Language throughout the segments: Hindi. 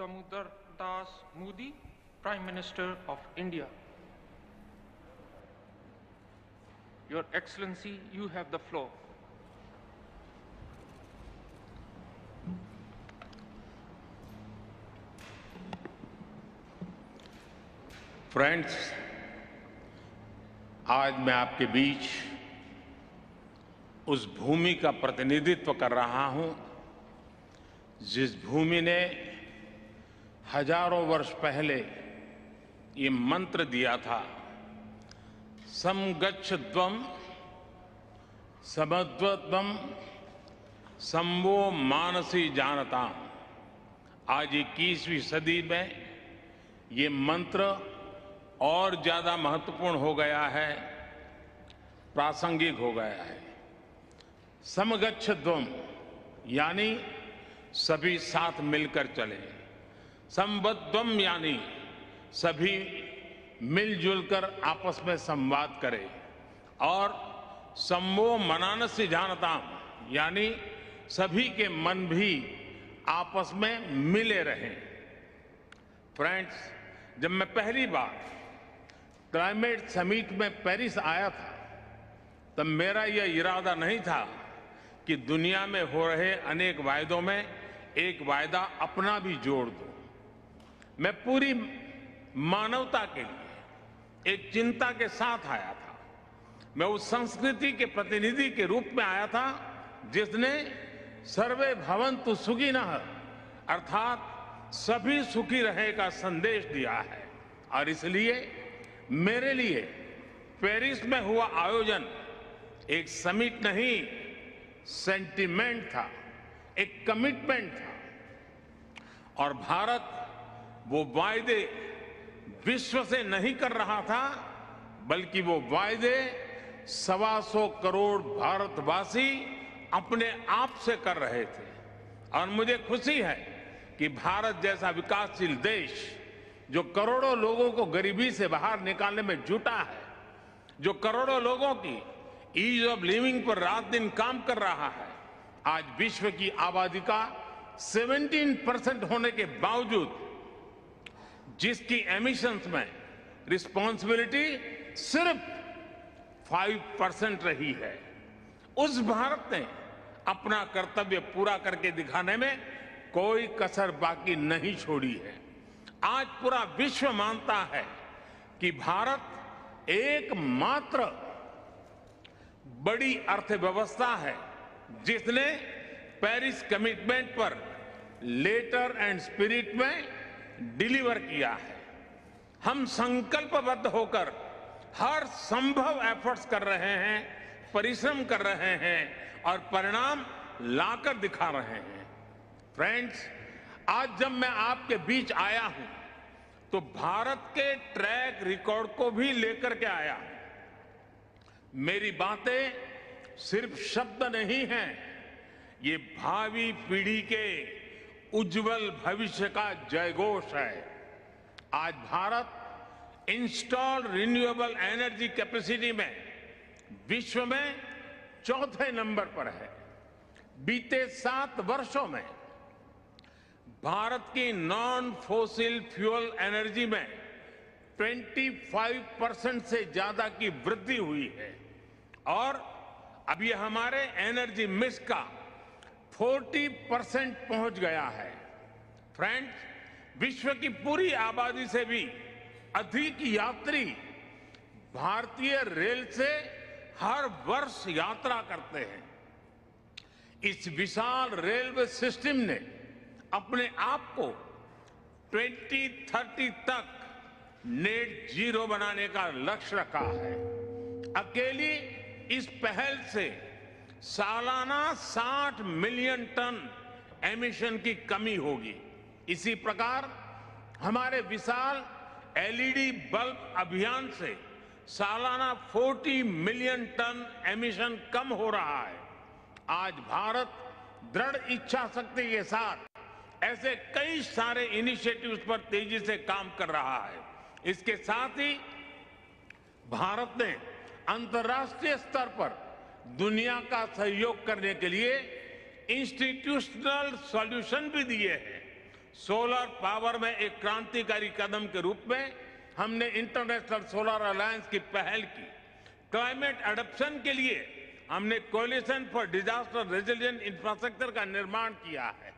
Damodar Das Modi, Prime Minister of India. Your Excellency, you have the floor. Friends, आज मैं आपके बीच उस भूमि का प्रतिनिधित्व कर रहा हूं जिस भूमि ने हजारों वर्ष पहले ये मंत्र दिया था, समगच्छध्वं समध्वत्वं संवो मानसी जानताम। आज 21वीं सदी में ये मंत्र और ज्यादा महत्वपूर्ण हो गया है, प्रासंगिक हो गया है। समगच्छध्वं यानी सभी साथ मिलकर चले, संबद्धम यानी सभी मिलजुल कर आपस में संवाद करें, और समो मनानस्य जानताम यानी सभी के मन भी आपस में मिले रहें। फ्रेंड्स, जब मैं पहली बार क्लाइमेट समिट में पेरिस आया था तब मेरा यह इरादा नहीं था कि दुनिया में हो रहे अनेक वायदों में एक वायदा अपना भी जोड़ दूं। मैं पूरी मानवता के लिए एक चिंता के साथ आया था। मैं उस संस्कृति के प्रतिनिधि के रूप में आया था जिसने सर्वे भवन्तु सुखिनः अर्थात सभी सुखी रहे का संदेश दिया है। और इसलिए मेरे लिए पेरिस में हुआ आयोजन एक समिट नहीं, सेंटिमेंट था, एक कमिटमेंट था। और भारत वो वायदे विश्व से नहीं कर रहा था, बल्कि वो वायदे 125 करोड़ भारतवासी अपने आप से कर रहे थे। और मुझे खुशी है कि भारत जैसा विकासशील देश जो करोड़ों लोगों को गरीबी से बाहर निकालने में जुटा है, जो करोड़ों लोगों की ईज ऑफ लिविंग पर रात दिन काम कर रहा है, आज विश्व की आबादी का 17% होने के बावजूद जिसकी एमिशंस में रिस्पॉन्सिबिलिटी सिर्फ 5% रही है, उस भारत ने अपना कर्तव्य पूरा करके दिखाने में कोई कसर बाकी नहीं छोड़ी है। आज पूरा विश्व मानता है कि भारत एकमात्र बड़ी अर्थव्यवस्था है जिसने पेरिस कमिटमेंट पर लेटर एंड स्पिरिट में डिलीवर किया है। हम संकल्पबद्ध होकर हर संभव एफर्ट्स कर रहे हैं, परिश्रम कर रहे हैं और परिणाम लाकर दिखा रहे हैं। फ्रेंड्स, आज जब मैं आपके बीच आया हूं तो भारत के ट्रैक रिकॉर्ड को भी लेकर के आया हूं। मेरी बातें सिर्फ शब्द नहीं हैं, ये भावी पीढ़ी के उज्जवल भविष्य का जयघोष है। आज Bharat installed renewable energy capacity में विश्व में चौथे नंबर पर है। बीते 7 वर्षों में भारत की नॉन फॉसिल फ्यूल एनर्जी में 25% से ज्यादा की वृद्धि हुई है, और अब ये हमारे एनर्जी मिक्स का 40% पहुंच गया है। फ्रेंड्स, विश्व की पूरी आबादी से भी अधिक यात्री भारतीय रेल से हर वर्ष यात्रा करते हैं। इस विशाल रेलवे सिस्टम ने अपने आप को 2030 तक नेट जीरो बनाने का लक्ष्य रखा है। अकेली इस पहल से सालाना 60 मिलियन टन एमिशन की कमी होगी। इसी प्रकार हमारे विशाल एलईडी बल्ब अभियान से सालाना 40 मिलियन टन एमिशन कम हो रहा है। आज भारत दृढ़ इच्छा शक्ति के साथ ऐसे कई सारे इनिशिएटिव्स पर तेजी से काम कर रहा है। इसके साथ ही भारत ने अंतर्राष्ट्रीय स्तर पर दुनिया का सहयोग करने के लिए इंस्टीट्यूशनल सॉल्यूशन भी दिए हैं। सोलर पावर में एक क्रांतिकारी कदम के रूप में हमने इंटरनेशनल सोलर अलायंस की पहल की। क्लाइमेट एडप्शन के लिए हमने coalition for disaster resilient infrastructure का निर्माण किया है।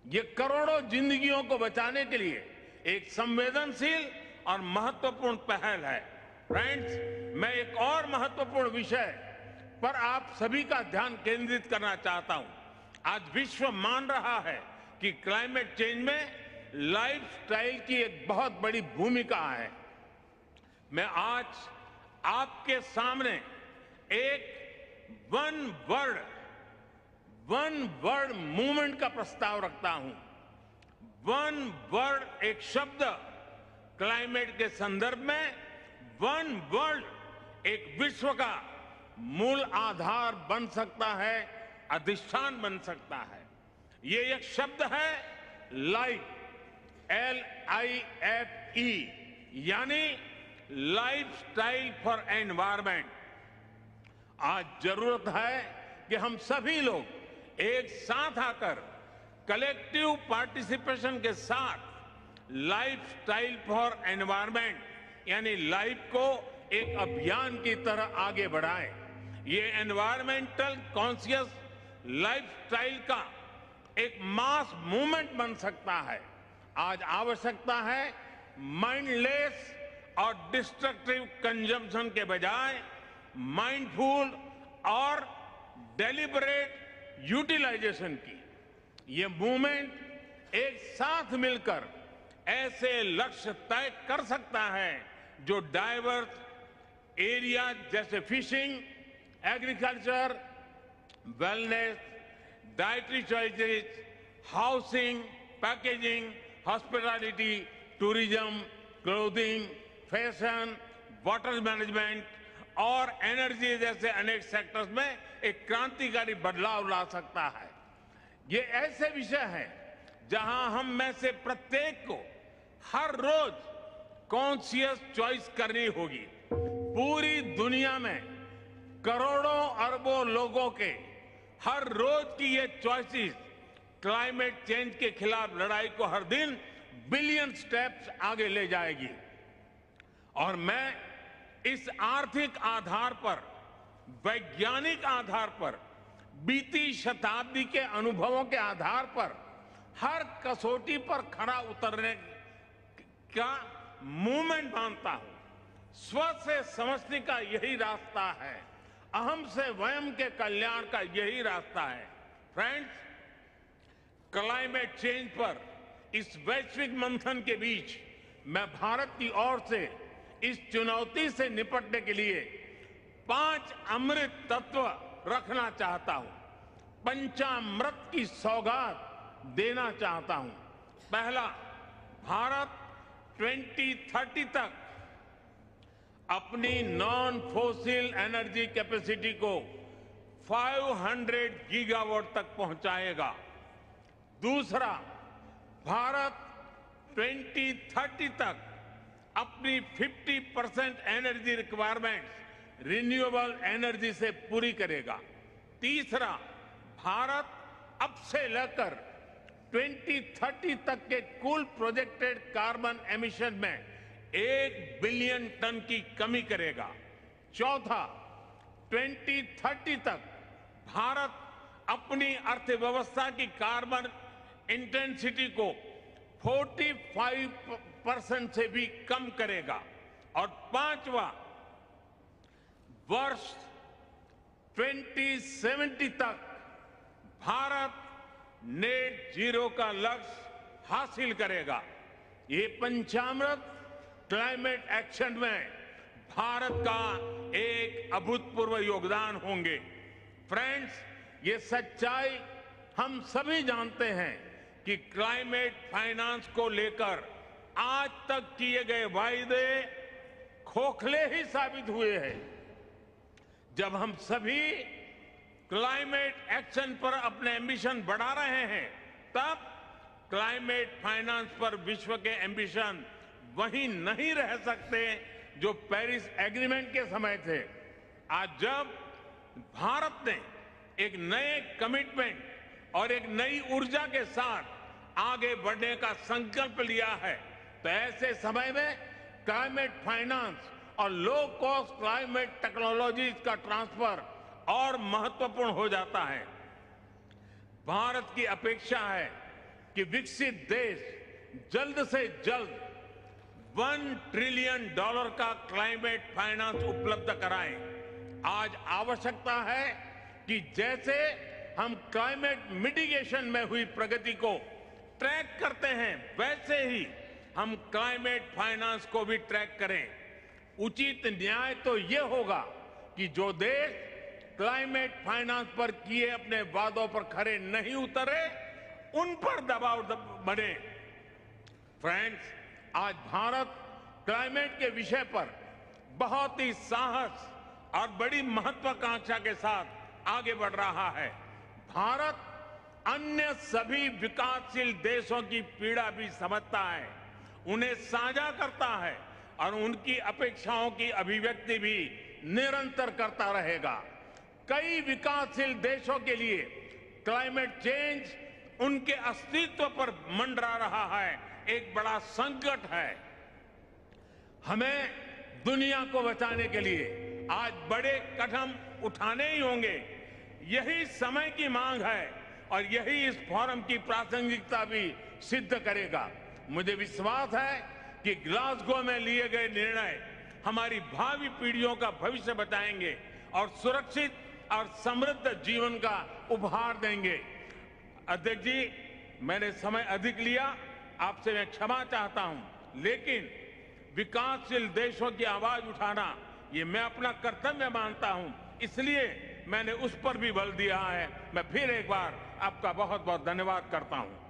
ये करोड़ों जिंदगियों को बचाने के लिए एक संवेदनशील और महत्वपूर्ण पहल है। फ्रेंड्स, मैं एक और महत्वपूर्ण विषय पर आप सभी का ध्यान केंद्रित करना चाहता हूं। आज विश्व मान रहा है कि क्लाइमेट चेंज में लाइफस्टाइल की एक बहुत बड़ी भूमिका है। मैं आज आपके सामने एक वन वर्ड मूवमेंट का प्रस्ताव रखता हूं। वन वर्ड एक शब्द क्लाइमेट के संदर्भ में वन वर्ल्ड एक विश्व का मूल आधार बन सकता है, अधिष्ठान बन सकता है। ये एक शब्द है लाइफ, LIFE, यानी लाइफस्टाइल फॉर एनवायरमेंट। आज जरूरत है कि हम सभी लोग एक साथ आकर कलेक्टिव पार्टिसिपेशन के साथ लाइफस्टाइल फॉर एनवायरमेंट यानी लाइफ को एक अभियान की तरह आगे बढ़ाएं। ये एनवायरमेंटल कॉन्शियस लाइफस्टाइल का एक मास मूवमेंट बन सकता है। आज आवश्यकता है माइंडलेस और डिस्ट्रक्टिव कंजम्पशन के बजाय माइंडफुल और डेलिबरेट यूटिलाइजेशन की। ये मूवमेंट एक साथ मिलकर ऐसे लक्ष्य तय कर सकता है जो डाइवर्स एरिया जैसे fishing, agriculture, wellness, dietary choices, housing, packaging, hospitality, tourism, clothing, fashion, water management और एनर्जी जैसे अनेक सेक्टर्स में एक क्रांतिकारी बदलाव ला सकता है। ये ऐसे विषय हैं जहां हम में से प्रत्येक को हर रोज कॉन्शियस चॉइस करनी होगी। पूरी दुनिया में करोड़ों अरबों लोगों के हर रोज की ये चॉइसेस क्लाइमेट चेंज के खिलाफ लड़ाई को हर दिन बिलियन स्टेप्स आगे ले जाएगी। और मैं इस आर्थिक आधार पर, वैज्ञानिक आधार पर, बीती शताब्दी के अनुभवों के आधार पर हर कसौटी पर खरा उतरने का मूवमेंट मानता हूं। स्व से समष्टि का यही रास्ता है, अहम से वयम के कल्याण का यही रास्ता है। फ्रेंड्स, क्लाइमेट चेंज पर इस वैश्विक मंथन के बीच मैं भारत की ओर से इस चुनौती से निपटने के लिए 5 अमृत तत्व रखना चाहता हूं, पंचामृत की सौगात देना चाहता हूं। पहला, भारत 2030 तक अपनी नॉन फोसिल एनर्जी कैपेसिटी को 500 गीगावाट तक पहुंचाएगा। दूसरा, भारत 2030 तक अपनी 50% एनर्जी रिक्वायरमेंट्स रिन्यूएबल एनर्जी से पूरी करेगा। तीसरा, भारत अब से लेकर 2030 तक के कुल प्रोजेक्टेड कार्बन एमिशन में 1 बिलियन टन की कमी करेगा। चौथा, 2030 तक भारत अपनी अर्थव्यवस्था की कार्बन इंटेंसिटी को 45% से भी कम करेगा। और पांचवा, वर्ष 2070 तक भारत नेट जीरो का लक्ष्य हासिल करेगा। ये पंचामृत क्लाइमेट एक्शन में भारत का एक अभूतपूर्व योगदान होंगे। फ्रेंड्स, ये सच्चाई हम सभी जानते हैं कि क्लाइमेट फाइनेंस को लेकर आज तक किए गए वायदे खोखले ही साबित हुए हैं। जब हम सभी क्लाइमेट एक्शन पर अपने एम्बिशन बढ़ा रहे हैं, तब क्लाइमेट फाइनेंस पर विश्व के एम्बिशन वहीं नहीं रह सकते जो पेरिस एग्रीमेंट के समय थे। आज जब भारत ने एक नए कमिटमेंट और एक नई ऊर्जा के साथ आगे बढ़ने का संकल्प लिया है, तो ऐसे समय में क्लाइमेट फाइनेंस और लो कॉस्ट क्लाइमेट टेक्नोलॉजीज का ट्रांसफर और महत्वपूर्ण हो जाता है। भारत की अपेक्षा है कि विकसित देश जल्द से जल्द $1 ट्रिलियन का क्लाइमेट फाइनेंस उपलब्ध कराएं। आज आवश्यकता है कि जैसे हम क्लाइमेट मिटिगेशन में हुई प्रगति को ट्रैक करते हैं, वैसे ही हम क्लाइमेट फाइनेंस को भी ट्रैक करें। उचित न्याय तो ये होगा कि जो देश क्लाइमेट फाइनेंस पर किए अपने वादों पर खरे नहीं उतरे, उन पर दबाव बने। फ्रेंड्स, आज भारत क्लाइमेट के विषय पर बहुत ही साहस और बड़ी महत्वाकांक्षा के साथ आगे बढ़ रहा है। भारत अन्य सभी विकासशील देशों की पीड़ा भी समझता है, उन्हें साझा करता है और उनकी अपेक्षाओं की अभिव्यक्ति भी निरंतर करता रहेगा। कई विकासशील देशों के लिए क्लाइमेट चेंज उनके अस्तित्व पर मंडरा रहा है, एक बड़ा संकट है। हमें दुनिया को बचाने के लिए आज बड़े कदम उठाने ही होंगे। यही समय की मांग है और यही इस फोरम की प्रासंगिकता भी सिद्ध करेगा। मुझे विश्वास है कि ग्लासगो में लिए गए निर्णय हमारी भावी पीढ़ियों का भविष्य बचाएंगे और सुरक्षित और समृद्ध जीवन का उपहार देंगे। अध्यक्ष जी, मैंने समय अधिक लिया, आपसे मैं क्षमा चाहता हूं, लेकिन विकासशील देशों की आवाज उठाना ये मैं अपना कर्तव्य मानता हूं, इसलिए मैंने उस पर भी बल दिया है। मैं फिर एक बार आपका बहुत बहुत धन्यवाद करता हूं।